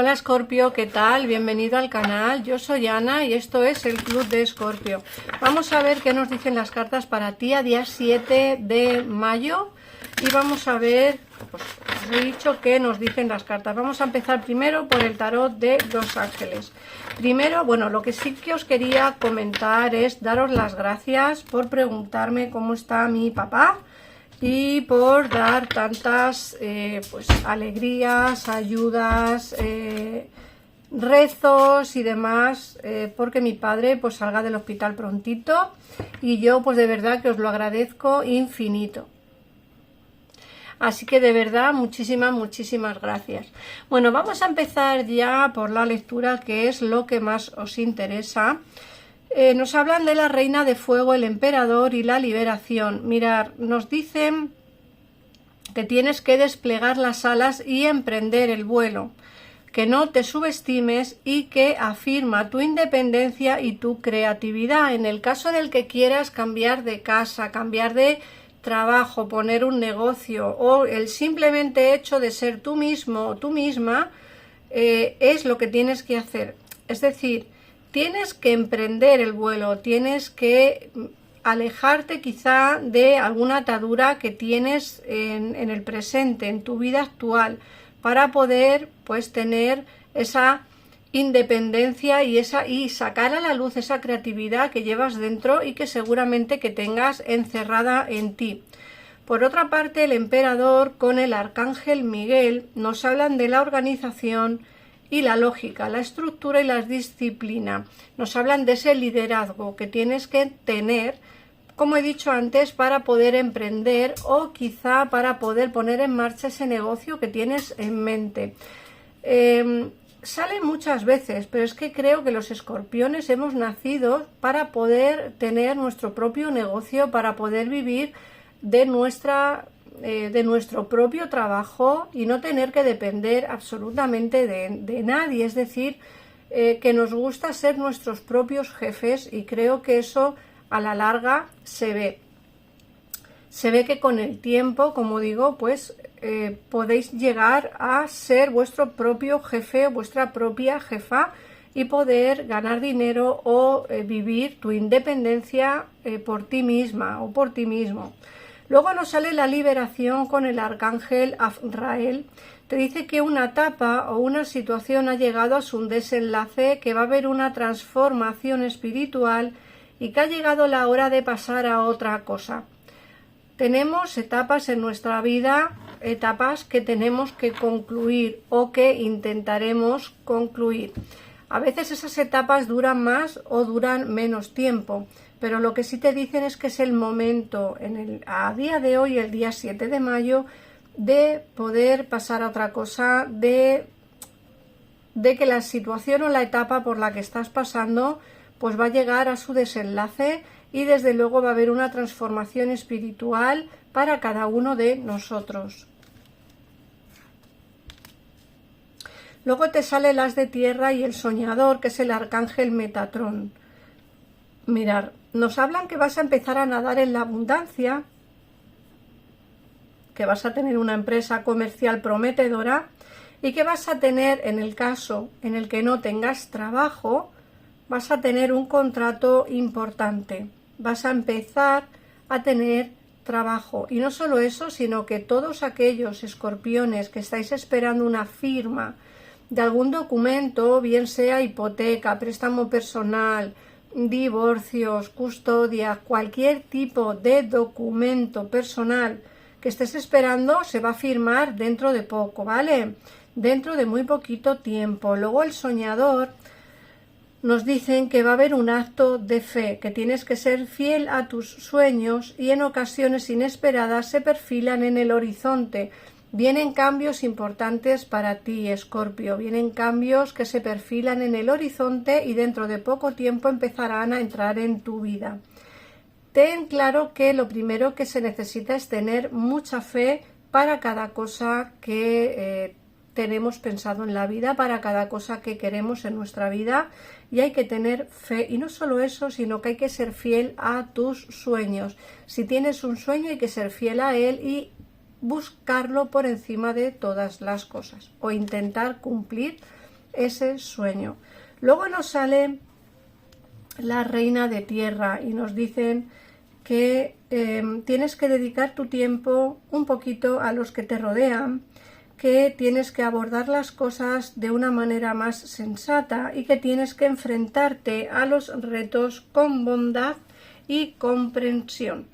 Hola Escorpio, ¿qué tal? Bienvenido al canal. Yo soy Ana y esto es el Club de Escorpio. Vamos a ver qué nos dicen las cartas para ti a día 7 de mayo. Y vamos a ver, pues os he dicho qué nos dicen las cartas. Vamos a empezar primero por el tarot de los ángeles. Primero, bueno, lo que sí que os quería comentar es daros las gracias por preguntarme cómo está mi papá. Y por dar tantas pues alegrías, ayudas, rezos y demás, porque mi padre pues salga del hospital prontito, y yo pues de verdad que os lo agradezco infinito. Así que de verdad muchísimas gracias. Bueno, vamos a empezar ya por la lectura, que es lo que más os interesa. Nos hablan de la reina de fuego, el emperador y la liberación. Mirad, nos dicen que tienes que desplegar las alas y emprender el vuelo, que no te subestimes y que afirma tu independencia y tu creatividad. En el caso en el que quieras cambiar de casa, cambiar de trabajo, poner un negocio, o el simplemente hecho de ser tú mismo o tú misma, es lo que tienes que hacer. Es decir, tienes que emprender el vuelo, tienes que alejarte quizá de alguna atadura que tienes en el presente, en tu vida actual, para poder pues tener esa independencia y sacar a la luz esa creatividad que llevas dentro y que seguramente que tengas encerrada en ti. Por otra parte, el emperador con el arcángel Miguel nos hablan de la organización y la lógica, la estructura y la disciplina. Nos hablan de ese liderazgo que tienes que tener, como he dicho antes, para poder emprender o quizá para poder poner en marcha ese negocio que tienes en mente. Sale muchas veces, pero es que creo que los escorpiones hemos nacido para poder tener nuestro propio negocio, para poder vivir de nuestro propio trabajo y no tener que depender absolutamente de nadie. Es decir, que nos gusta ser nuestros propios jefes, y creo que eso a la larga se ve. Se ve que con el tiempo, como digo, pues podéis llegar a ser vuestro propio jefe, vuestra propia jefa, y poder ganar dinero o vivir tu independencia por ti misma o por ti mismo. Luego nos sale la liberación con el arcángel Azrael. Te dice que una etapa o una situación ha llegado a su desenlace, que va a haber una transformación espiritual y que ha llegado la hora de pasar a otra cosa. Tenemos etapas en nuestra vida, etapas que tenemos que concluir o que intentaremos concluir. A veces esas etapas duran más o duran menos tiempo, pero lo que sí te dicen es que es el momento, a día de hoy, el día 7 de mayo, de poder pasar a otra cosa, de que la situación o la etapa por la que estás pasando pues va a llegar a su desenlace, y desde luego va a haber una transformación espiritual para cada uno de nosotros. Luego te sale el as de tierra y el soñador, que es el arcángel Metatrón. Mirad, nos hablan que vas a empezar a nadar en la abundancia, que vas a tener una empresa comercial prometedora, y que vas a tener, en el caso en el que no tengas trabajo, vas a tener un contrato importante. Vas a empezar a tener trabajo. Y no solo eso, sino que todos aquellos escorpiones que estáis esperando una firma de algún documento, bien sea hipoteca, préstamo personal, divorcios, custodia, cualquier tipo de documento personal que estés esperando, se va a firmar dentro de poco, ¿vale? Dentro de muy poquito tiempo. Luego el soñador nos dicen que va a haber un acto de fe, que tienes que ser fiel a tus sueños, y en ocasiones inesperadas se perfilan en el horizonte. Vienen cambios importantes para ti, Escorpio, vienen cambios que se perfilan en el horizonte y dentro de poco tiempo empezarán a entrar en tu vida. Ten claro que lo primero que se necesita es tener mucha fe para cada cosa que tenemos pensado en la vida, para cada cosa que queremos en nuestra vida, y hay que tener fe. Y no solo eso, sino que hay que ser fiel a tus sueños. Si tienes un sueño, hay que ser fiel a él y buscarlo por encima de todas las cosas, o intentar cumplir ese sueño. Luego nos sale la reina de tierra y nos dicen que tienes que dedicar tu tiempo un poquito a los que te rodean, que tienes que abordar las cosas de una manera más sensata y que tienes que enfrentarte a los retos con bondad y comprensión.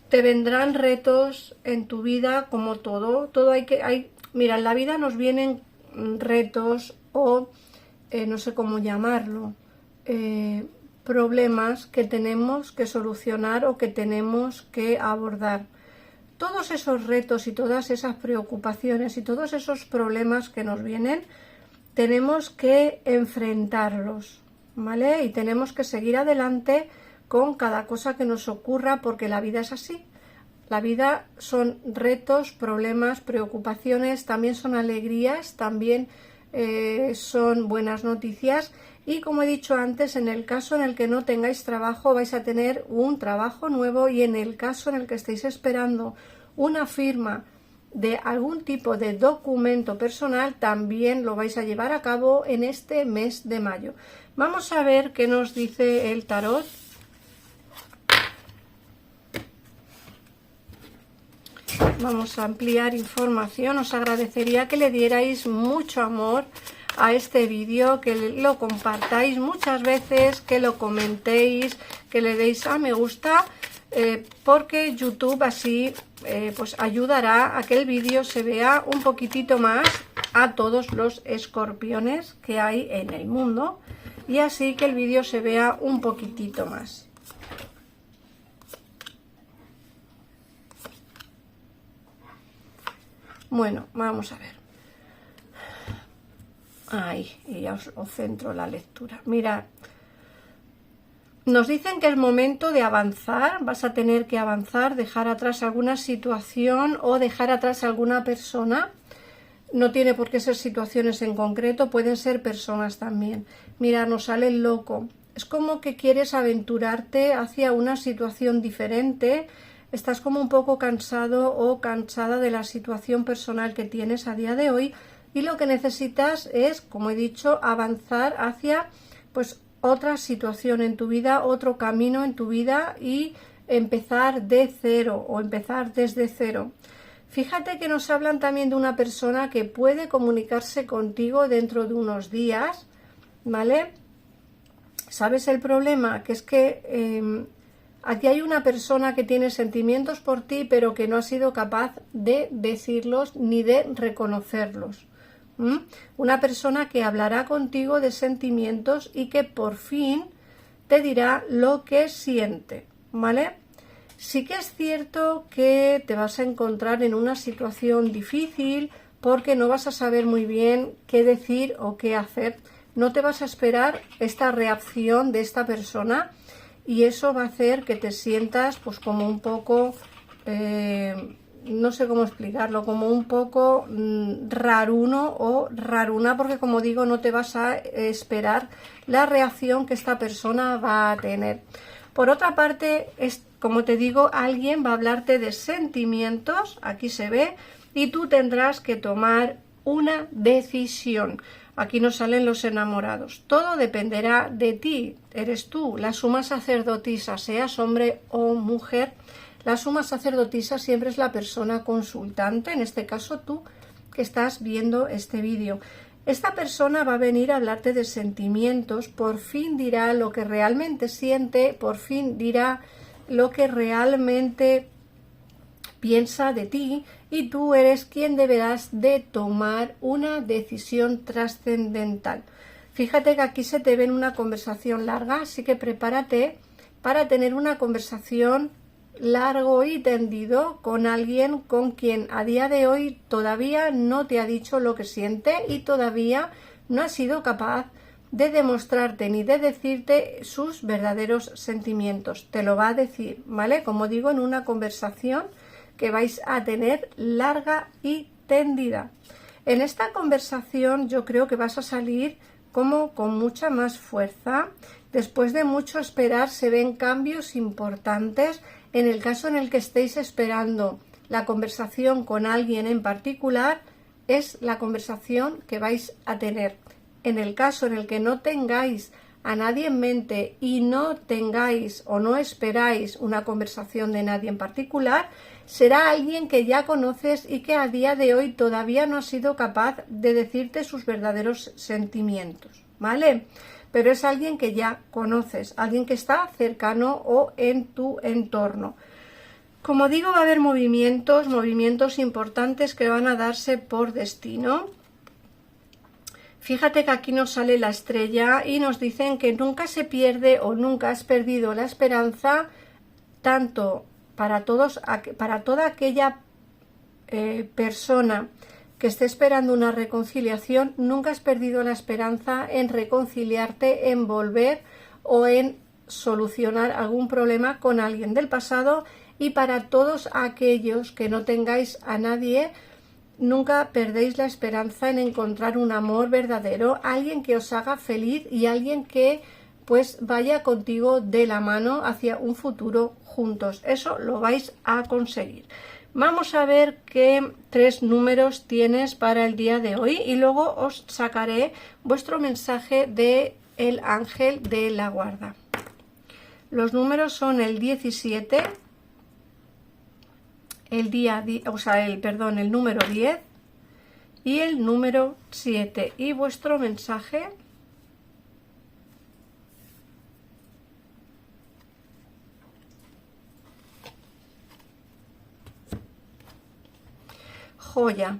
Te vendrán retos en tu vida como todo mira, en la vida nos vienen retos o no sé cómo llamarlo, problemas que tenemos que solucionar o que tenemos que abordar. Todos esos retos y todas esas preocupaciones y todos esos problemas que nos vienen, tenemos que enfrentarlos, ¿vale? Y tenemos que seguir adelante con cada cosa que nos ocurra, porque la vida es así. La vida son retos, problemas, preocupaciones, también son alegrías, también son buenas noticias. Y como he dicho antes, en el caso en el que no tengáis trabajo, vais a tener un trabajo nuevo, y en el caso en el que estéis esperando una firma de algún tipo de documento personal, también lo vais a llevar a cabo en este mes de mayo. Vamos a ver qué nos dice el tarot. Vamos a ampliar información. Os agradecería que le dierais mucho amor a este vídeo, que lo compartáis muchas veces, que lo comentéis, que le deis a me gusta, porque YouTube así pues ayudará a que el vídeo se vea un poquitito más a todos los escorpiones que hay en el mundo, y así que el vídeo se vea un poquitito más. Bueno, vamos a ver. Ahí, y ya os centro la lectura. Mirad, nos dicen que es momento de avanzar. Vas a tener que avanzar, dejar atrás alguna situación o dejar atrás alguna persona. No tiene por qué ser situaciones en concreto, pueden ser personas también. Mira, nos sale el loco. Es como que quieres aventurarte hacia una situación diferente. Estás como un poco cansado o cansada de la situación personal que tienes a día de hoy, y lo que necesitas es, como he dicho, avanzar hacia pues otra situación en tu vida, otro camino en tu vida, y empezar de cero o empezar desde cero. Fíjate que nos hablan también de una persona que puede comunicarse contigo dentro de unos días, ¿vale? ¿Sabes el problema? Que es que aquí hay una persona que tiene sentimientos por ti, pero que no ha sido capaz de decirlos ni de reconocerlos. Una persona que hablará contigo de sentimientos y que por fin te dirá lo que siente, ¿vale? Sí que es cierto que te vas a encontrar en una situación difícil, porque no vas a saber muy bien qué decir o qué hacer. No te vas a esperar esta reacción de esta persona, y eso va a hacer que te sientas pues como un poco, no sé cómo explicarlo, como un poco raruno o raruna, porque como digo, no te vas a esperar la reacción que esta persona va a tener. Por otra parte, como te digo, alguien va a hablarte de sentimientos, aquí se ve, y tú tendrás que tomar una decisión. Aquí nos salen los enamorados. Todo dependerá de ti. Eres tú, la suma sacerdotisa, seas hombre o mujer. La suma sacerdotisa siempre es la persona consultante, en este caso tú que estás viendo este vídeo. Esta persona va a venir a hablarte de sentimientos, por fin dirá lo que realmente siente, por fin dirá lo que realmente piensa de ti, y tú eres quien deberás de tomar una decisión trascendental. Fíjate que aquí se te ve en una conversación larga, así que prepárate para tener una conversación largo y tendido con alguien con quien a día de hoy todavía no te ha dicho lo que siente y todavía no ha sido capaz de demostrarte ni de decirte sus verdaderos sentimientos. Te lo va a decir, ¿vale? Como digo, en una conversación que vais a tener larga y tendida. En esta conversación yo creo que vas a salir como con mucha más fuerza. Después de mucho esperar se ven cambios importantes. En el caso en el que estéis esperando la conversación con alguien en particular, es la conversación que vais a tener. en el caso en el que no tengáis a nadie en mente y no tengáis o no esperáis una conversación de nadie en particular, será alguien que ya conoces y que a día de hoy todavía no ha sido capaz de decirte sus verdaderos sentimientos, ¿vale? Pero es alguien que ya conoces, alguien que está cercano o en tu entorno. Como digo, va a haber movimientos importantes que van a darse por destino. Fíjate que aquí nos sale la estrella y nos dicen que nunca se pierde o nunca has perdido la esperanza, tanto para toda aquella persona que esté esperando una reconciliación, nunca has perdido la esperanza en reconciliarte, en volver o en solucionar algún problema con alguien del pasado. Y para todos aquellos que no tengáis a nadie, nunca perdéis la esperanza en encontrar un amor verdadero, alguien que os haga feliz y alguien que pues vaya contigo de la mano hacia un futuro juntos. Eso lo vais a conseguir. Vamos a ver qué 3 números tienes para el día de hoy y luego os sacaré vuestro mensaje de el ángel de la guarda. Los números son el 17, el número 10 y el número 7. Y vuestro mensaje joya.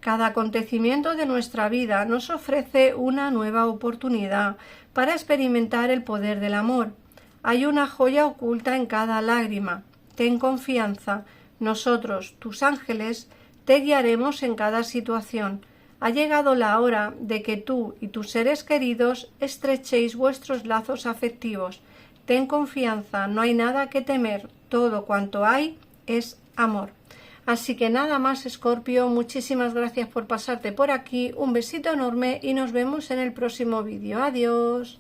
Cada acontecimiento de nuestra vida nos ofrece una nueva oportunidad para experimentar el poder del amor. Hay una joya oculta en cada lágrima. Ten confianza. Nosotros, tus ángeles, te guiaremos en cada situación. Ha llegado la hora de que tú y tus seres queridos estrechéis vuestros lazos afectivos. Ten confianza, no hay nada que temer, todo cuanto hay es amor. Así que nada más, Escorpio, muchísimas gracias por pasarte por aquí, un besito enorme y nos vemos en el próximo vídeo. Adiós.